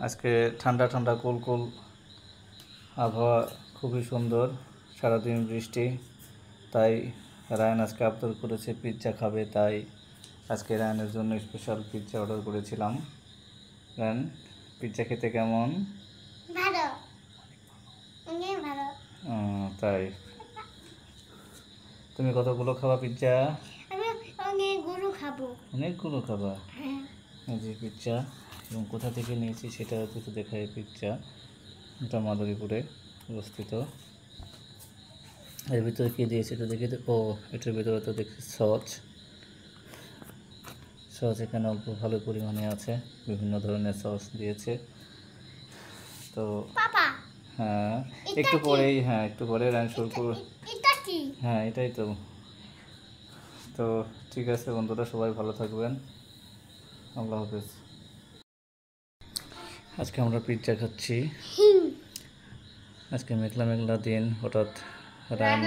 আজকে ঠান্ডা ঠান্ডা কুল কুল আবহাওয়া, খুবই সুন্দর, সারাদিন বৃষ্টি। তাই রায়ান আজকে আবদার করেছে পিৎজা খাবে, তাই আজকে রায়ানের জন্য স্পেশাল পিৎজা অর্ডার করেছিলাম। রায়ান, পিৎজা খেতে কেমন? ভালো, অনেক ভালো। তাই তুমি কতগুলো খাবা পিৎজা? আমি অনেকগুলো খাবো। অনেকগুলো খাবা? হ্যাঁ। এই যে পিৎজা, এবং কোথা থেকে নিয়েছি সেটা তো দেখায়। পিৎজা এটা মাদারীপুরে অবস্থিত। এর ভিতরে কী দিয়েছে এটা দেখে তো, এটার ভিতরে তো দেখছি সস। এখানে অল্প ভালো পরিমাণে আছে, বিভিন্ন ধরনের সস দিয়েছে। তো পাপা, হ্যাঁ, একটু পরে রান শুরু করব। এটা কি? হ্যাঁ, এটাই তো। তো ঠিক আছে বন্ধুরা, সবাই ভালো থাকবেন। আল্লাহ হাফেজ। আজকে আমরা পিৎজা খাচ্ছি। আজকে মেঘলা মেঘলা দিন, হঠাৎ রান